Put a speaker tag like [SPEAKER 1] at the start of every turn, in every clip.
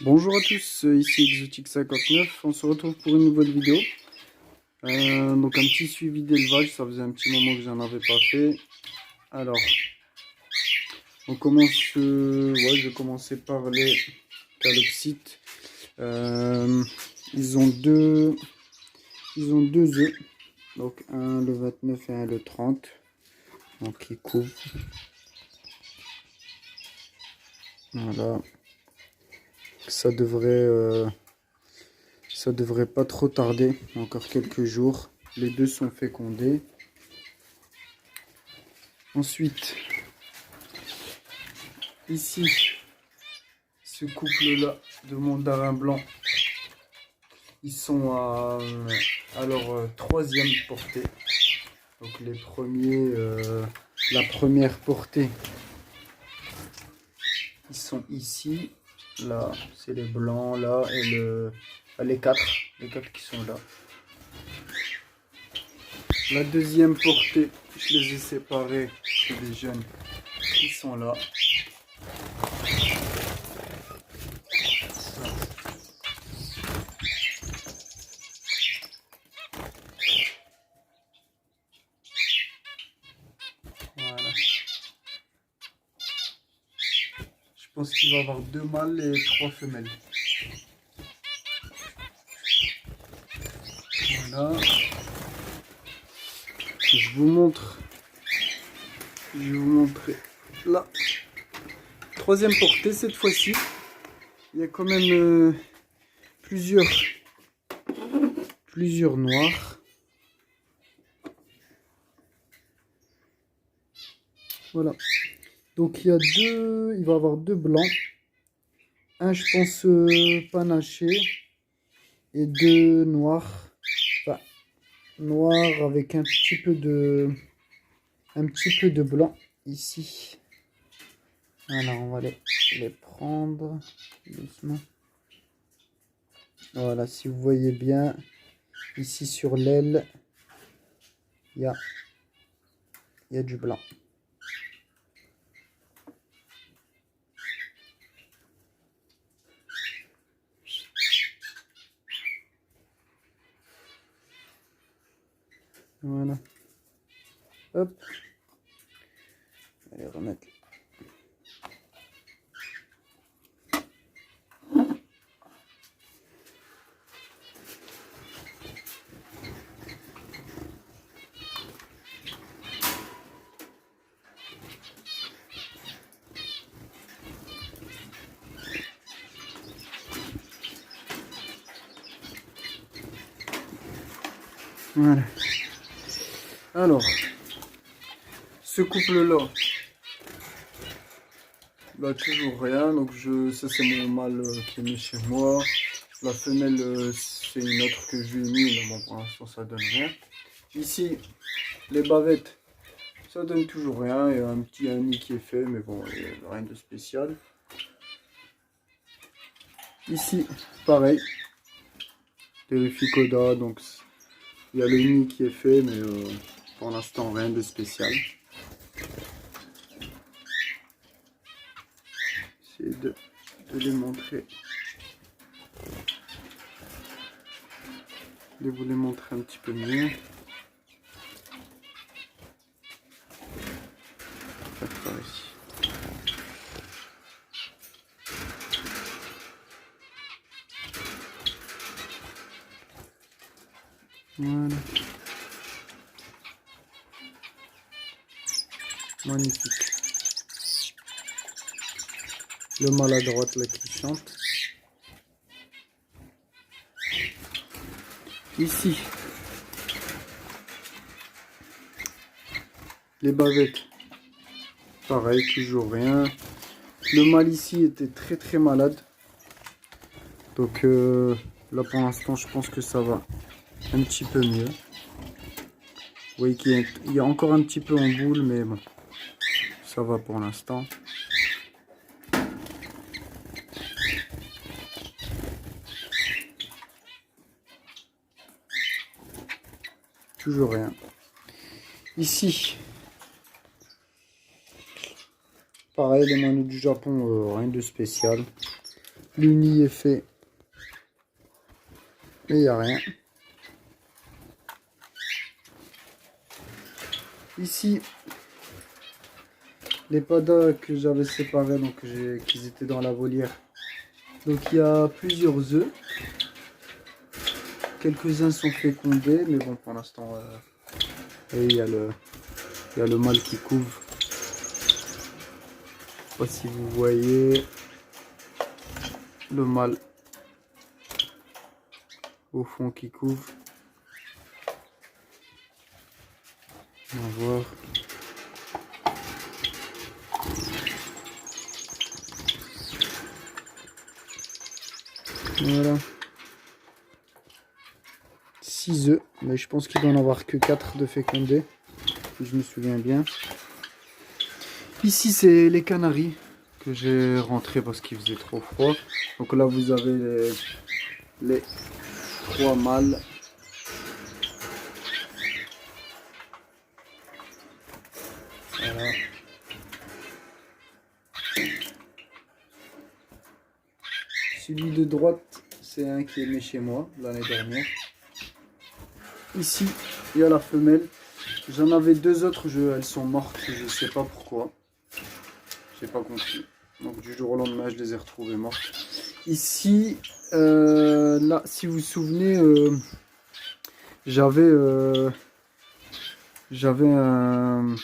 [SPEAKER 1] Bonjour à tous, ici Exotique59, on se retrouve pour une nouvelle vidéo. Donc un petit suivi d'élevage, ça faisait un petit moment que j'en avais pas fait. Alors, on commence, je vais commencer par les calopsites. Ils ont deux œufs, donc un le 29 et un le 30, donc ils couvrent. Voilà, ça devrait pas trop tarder, encore quelques jours. Les deux sont fécondés. Ensuite, ici, ce couple-là de mandarins blancs, ils sont à leur troisième portée. Donc les premiers, la première portée, ils sont ici. Là, c'est les blancs, là, et les quatre qui sont là. La deuxième portée, je les ai séparés, c'est des jeunes qui sont là. Voilà. Je pense qu'il va y avoir 2 mâles et 3 femelles. Voilà. Je vais vous montrer là. Troisième portée cette fois-ci. Il y a quand même plusieurs noirs. Voilà. Donc il va y avoir 2 blancs. Un je pense panaché et 2 noirs. Enfin, noirs avec un petit peu de blanc ici. Voilà, on va les prendre doucement. Voilà, si vous voyez bien, ici sur l'aile, il y a du blanc. Voilà. Hop. Allez, remettre. Voilà. Alors, ce couple-là, bah toujours rien. Donc ça c'est mon mâle qui est mis chez moi. La femelle c'est une autre que je lui ai mis, mais bon pour l'instant ça donne rien. Ici, les bavettes, ça donne toujours rien. Il y a un petit nid qui est fait, mais bon, rien de spécial. Ici, pareil, Terrificoda, donc il y a le nid qui est fait, mais pour l'instant rien de spécial. Essayer de les montrer, de vous les montrer un petit peu mieux. Faire par ici. Voilà. Magnifique. Le mâle à droite là qui chante. Ici, les bavettes, pareil, toujours rien. Le mâle ici était très malade. Donc là pour l'instant je pense que ça va un petit peu mieux. Vous voyez qu'il y a encore un petit peu en boule, mais bon, ça va pour l'instant. Toujours rien. Ici, pareil, les manous du Japon, rien de spécial. L'uni est fait. Mais il n'y a rien. Ici, les padas que j'avais séparés, donc qu'ils étaient dans la volière. Donc il y a plusieurs œufs. Quelques-uns sont fécondés, mais bon, pour l'instant, il y a le mâle qui couve. Je sais pas si vous voyez le mâle au fond qui couve. On va voir. Voilà. 6 œufs, mais je pense qu'il doit en avoir que 4 de fécondés, si je me souviens bien. Ici, c'est les canaris que j'ai rentrés parce qu'il faisait trop froid. Donc là, vous avez les 3 mâles. Voilà. Celui de droite, c'est un qui est né chez moi l'année dernière. Ici, il y a la femelle. J'en avais 2 autres, elles sont mortes, je ne sais pas pourquoi. J'ai pas compris. Donc du jour au lendemain, je les ai retrouvées mortes. Ici, là, si vous vous souvenez, j'avais un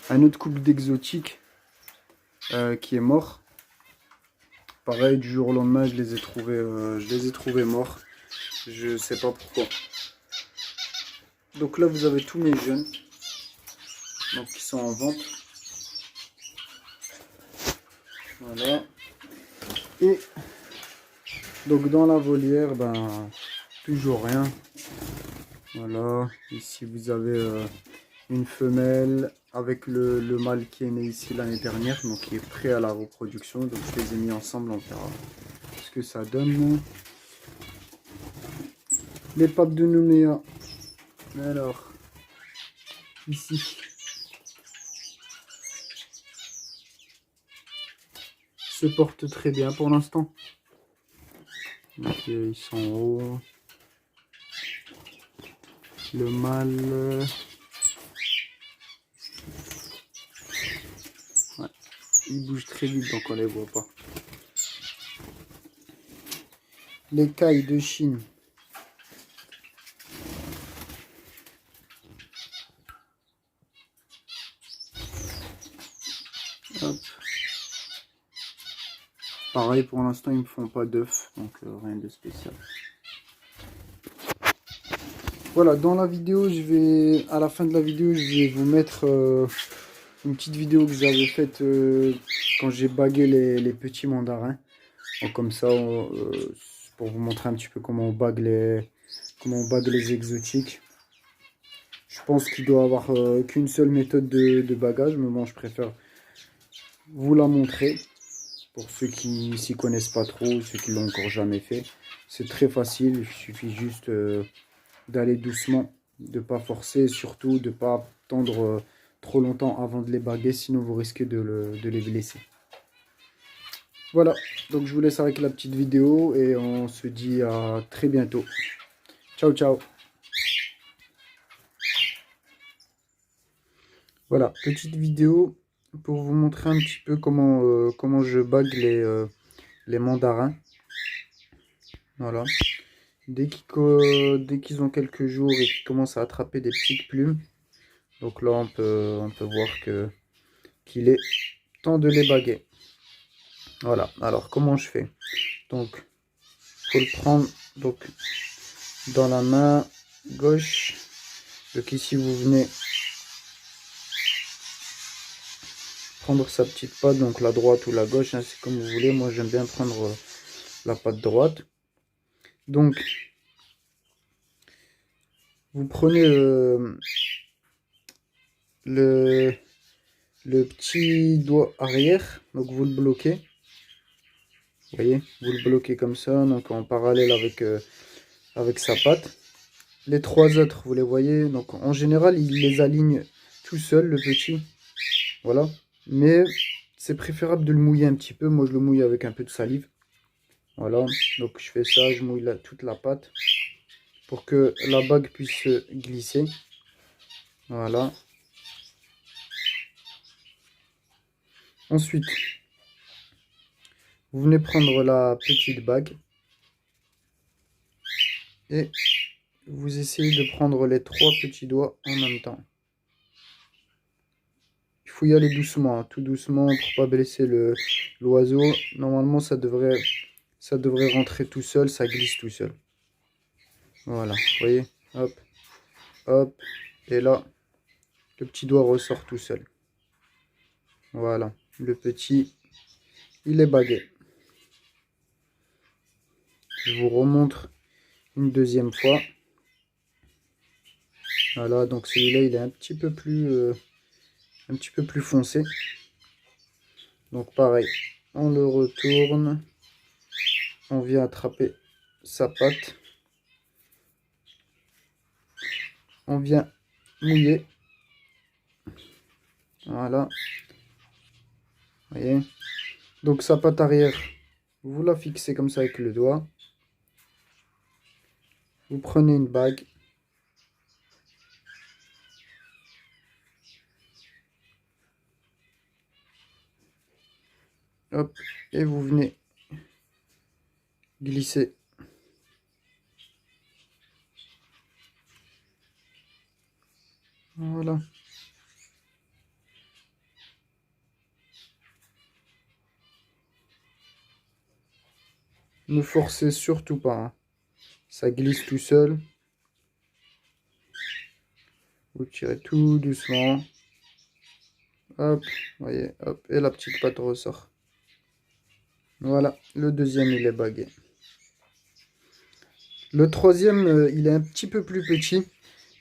[SPEAKER 1] autre couple d'exotiques qui est mort. Pareil, du jour au lendemain, je les ai trouvés morts. Je sais pas pourquoi. Donc là, vous avez tous mes jeunes, donc qui sont en vente. Voilà. Et donc dans la volière, ben toujours rien. Voilà. Ici, vous avez une femelle avec le mâle qui est né ici l'année dernière, donc qui est prêt à la reproduction. Donc je les ai mis ensemble, on verra ce que ça donne. Les papes de Nouméa. Alors, ici, se portent très bien pour l'instant. Donc ils sont hauts. Le mâle, ouais, il bouge très vite donc on les voit pas. Les cailles de Chine. Hop. Pareil, pour l'instant ils me font pas d'œufs, donc rien de spécial. Voilà, dans la vidéo, à la fin de la vidéo, je vais vous mettre une petite vidéo que j'avais faite quand j'ai bagué les petits mandarins. Donc, comme ça, pour vous montrer un petit peu comment on bague les exotiques. Je pense qu'il doit avoir qu'une seule méthode de bagage, mais bon, je préfère vous la montrer pour ceux qui s'y connaissent pas trop, ceux qui l'ont encore jamais fait. C'est très facile, il suffit juste d'aller doucement, de ne pas forcer, surtout de ne pas attendre trop longtemps avant de les baguer, sinon vous risquez de les blesser. Voilà, donc je vous laisse avec la petite vidéo et on se dit à très bientôt. Ciao, ciao. Voilà, petite vidéo pour vous montrer un petit peu comment je bague les mandarins. Voilà. Dès qu'ils ont quelques jours et qu'ils commencent à attraper des petites plumes, donc là on peut voir qu'il est temps de les baguer. Voilà, alors comment je fais? Donc, faut le prendre donc dans la main gauche. Donc ici vous venez prendre sa petite patte, donc la droite ou la gauche, hein, c'est comme vous voulez. Moi j'aime bien prendre la patte droite. Donc vous prenez le petit doigt arrière, donc vous le bloquez. Vous voyez, vous le bloquez comme ça, donc en parallèle avec sa patte. Les 3 autres, vous les voyez, donc en général, il les aligne tout seul, le petit. Voilà. Mais c'est préférable de le mouiller un petit peu. Moi, je le mouille avec un peu de salive. Voilà, donc je fais ça, je mouille toute la pâte pour que la bague puisse se glisser. Voilà. Ensuite, vous venez prendre la petite bague et vous essayez de prendre les 3 petits doigts en même temps. Il faut y aller doucement, hein, tout doucement pour pas blesser l'oiseau. Normalement, ça devrait rentrer tout seul, ça glisse tout seul. Voilà, vous voyez, hop, hop, et là, le petit doigt ressort tout seul. Voilà, le petit, il est bagué. Je vous remontre une deuxième fois. Voilà, donc celui-là, il est un petit peu plus foncé. Donc pareil, on le retourne, on vient attraper sa patte, on vient mouiller. Voilà, vous voyez. Donc sa patte arrière, vous la fixez comme ça avec le doigt. Vous prenez une bague. Hop, et vous venez glisser. Voilà. Ne forcez surtout pas, hein. Ça glisse tout seul. Vous tirez tout doucement. Hop, voyez, hop, et la petite patte ressort. Voilà, le deuxième il est bagué. Le troisième, il est un petit peu plus petit.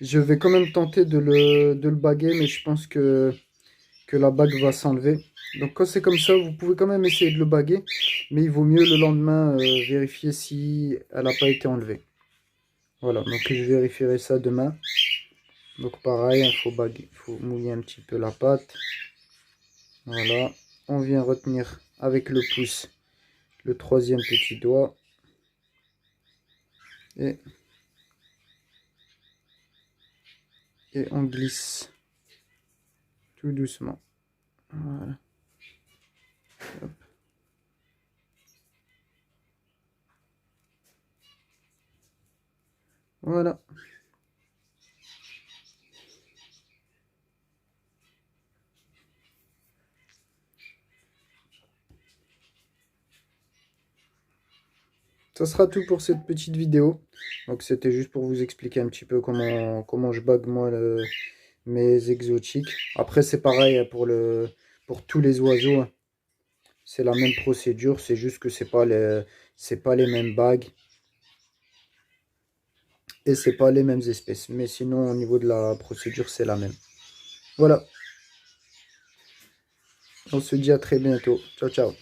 [SPEAKER 1] Je vais quand même tenter de le baguer, mais je pense que la bague va s'enlever. Donc quand c'est comme ça, vous pouvez quand même essayer de le baguer, mais il vaut mieux le lendemain vérifier si elle n'a pas été enlevée. Voilà, donc je vérifierai ça demain. Donc pareil, il faut baguer, il faut mouiller un petit peu la pâte. Voilà, on vient retenir avec le pouce le troisième petit doigt. Et on glisse tout doucement. Voilà. Hop. Voilà. Ça sera tout pour cette petite vidéo. Donc c'était juste pour vous expliquer un petit peu comment je bague moi mes exotiques. Après c'est pareil pour tous les oiseaux. C'est la même procédure, c'est juste que c'est pas les mêmes bagues. Et c'est pas les mêmes espèces. Mais sinon au niveau de la procédure c'est la même. Voilà. On se dit à très bientôt. Ciao ciao.